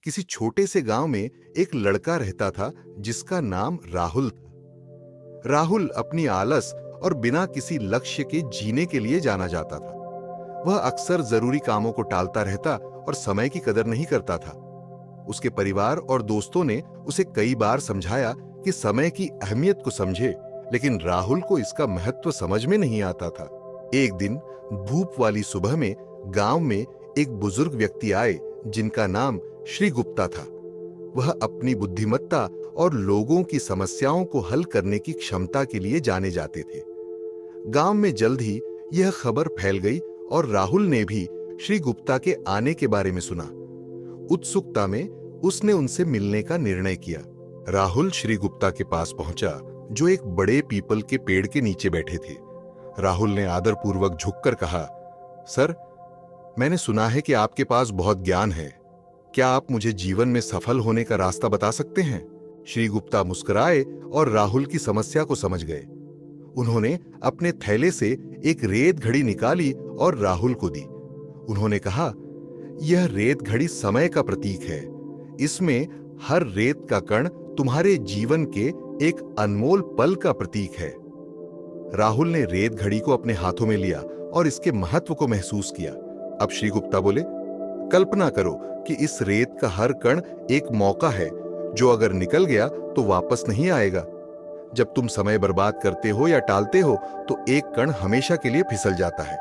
किसी छोटे से गांव में एक लड़का रहता था जिसका नाम राहुल था। राहुल अपनी आलस और बिना किसी लक्ष्य के जीने के लिए जाना जाता था। वह अक्सर जरूरी कामों को टालता रहता और समय की कदर नहीं करता था। उसके परिवार और दोस्तों ने उसे कई बार समझाया कि समय की अहमियत को समझे, लेकिन राहुल को इसका महत्व समझ में नहीं आता था। एक दिन धूप वाली सुबह में गांव में एक बुजुर्ग व्यक्ति आए जिनका नाम श्री गुप्ता था। वह अपनी बुद्धिमत्ता और लोगों की समस्याओं को हल करने की क्षमता के लिए जाने जाते थे। गांव में जल्द ही यह खबर फैल गई और राहुल ने भी श्री गुप्ता के आने के बारे में सुना। उत्सुकता में उसने उनसे मिलने का निर्णय किया। राहुल श्री गुप्ता के पास पहुंचा, जो एक बड़े पीपल के पेड़ के नीचे बैठे थे। राहुल ने आदरपूर्वक झुककर कहा, सर, मैंने सुना है कि आपके पास बहुत ज्ञान है। क्या आप मुझे जीवन में सफल होने का रास्ता बता सकते हैं? श्री गुप्ता मुस्कुराए और राहुल की समस्या को समझ गए। उन्होंने अपने थैले से एक रेत घड़ी निकाली और राहुल को दी। उन्होंने कहा, यह रेत घड़ी समय का प्रतीक है। इसमें हर रेत का कण तुम्हारे जीवन के एक अनमोल पल का प्रतीक है। राहुल ने रेत घड़ी को अपने हाथों में लिया और इसके महत्व को महसूस किया। अब श्री गुप्ता बोले, कल्पना करो कि इस रेत का हर कण एक मौका है जो अगर निकल गया तो वापस नहीं आएगा। जब तुम समय बर्बाद करते हो या टालते हो तो एक कण हमेशा के लिए फिसल जाता है।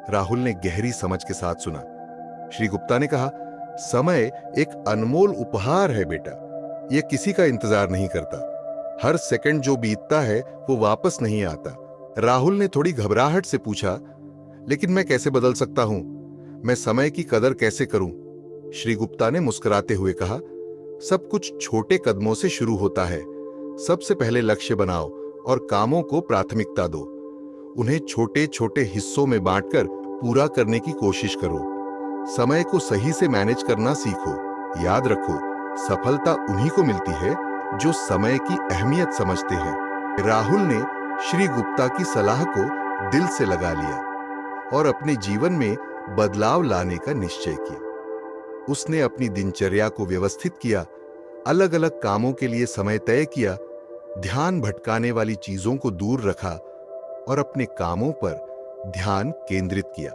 राहुल ने गहरी समझ के साथ सुना। श्री गुप्ता ने कहा, समय एक अनमोल उपहार है बेटा। यह किसी का इंतजार नहीं करता। हर सेकंड जो बीतता है वो वापस नहीं आता। राहुल ने थोड़ी घबराहट से पूछा, लेकिन मैं कैसे बदल सकता हूं? मैं समय की कदर कैसे करूं? श्री गुप्ता ने मुस्कुराते हुए कहा, सब कुछ छोटे कदमों से शुरू होता है। सबसे पहले लक्ष्य बनाओ और कामों को प्राथमिकता दो। उन्हें छोटे छोटे हिस्सों में बांटकर पूरा करने की कोशिश करो। समय को सही से मैनेज करना सीखो। याद रखो, सफलता उन्हीं को मिलती है जो समय की अहमियत समझते हैं। राहुल ने श्री गुप्ता की सलाह को दिल से लगा लिया और अपने जीवन में बदलाव लाने का निश्चय किया। उसने अपनी दिनचर्या को व्यवस्थित किया, अलग अलग कामों के लिए समय तय किया, ध्यान भटकाने वाली चीजों को दूर रखा और अपने कामों पर ध्यान केंद्रित किया।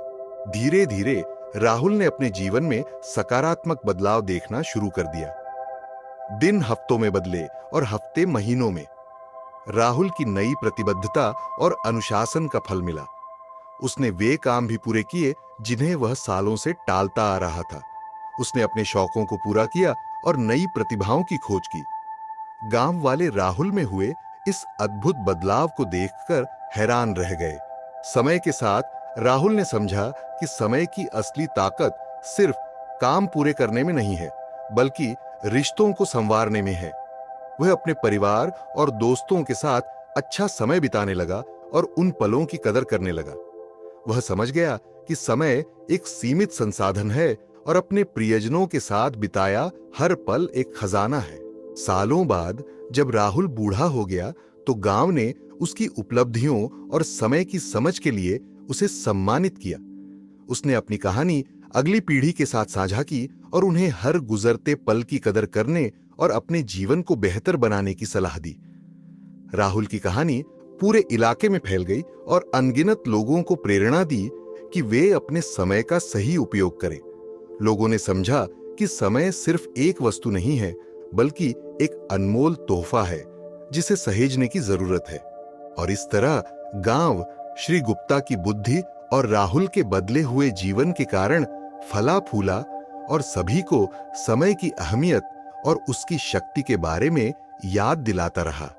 धीरे धीरे राहुल ने अपने जीवन में सकारात्मक बदलाव देखना शुरू कर दिया। दिन हफ्तों में बदले और हफ्ते महीनों में। राहुल की नई प्रतिबद्धता और अनुशासन का फल मिला। उसने वे काम भी पूरे किए जिन्हें वह सालों से टालता आ रहा था। उसने अपने शौकों को पूरा किया और नई प्रतिभाओं की खोज की। गांव वाले राहुल में हुए इस अद्भुत बदलाव को देखकर हैरान रह गए। समय के साथ राहुल ने समझा कि समय की असली ताकत सिर्फ काम पूरे करने में नहीं है, बल्कि रिश्तों को संवारने में है। वह अपने परिवार और दोस्तों के साथ अच्छा समय बिताने लगा और उन पलों की कदर करने लगा। वह समझ गया कि समय एक सीमित संसाधन है और अपने प्रियजनों के साथ बिताया हर पल एक खजाना है। सालों बाद जब राहुल बूढ़ा हो गया तो गांव ने उसकी उपलब्धियों और समय की समझ के लिए उसे सम्मानित किया। उसने अपनी कहानी अगली पीढ़ी के साथ साझा की और उन्हें हर गुजरते पल की कदर करने और अपने जीवन को बेहतर बनाने की सलाह दी। राहुल की कहानी पूरे इलाके में फैल गई और अनगिनत लोगों को प्रेरणा दी कि वे अपने समय का सही उपयोग करें। लोगों ने समझा कि समय सिर्फ एक वस्तु नहीं है, बल्कि एक अनमोल तोहफा है जिसे सहेजने की जरूरत है। और इस तरह गांव श्री गुप्ता की बुद्धि और राहुल के बदले हुए जीवन के कारण फला फूला और सभी को समय की अहमियत और उसकी शक्ति के बारे में याद दिलाता रहा।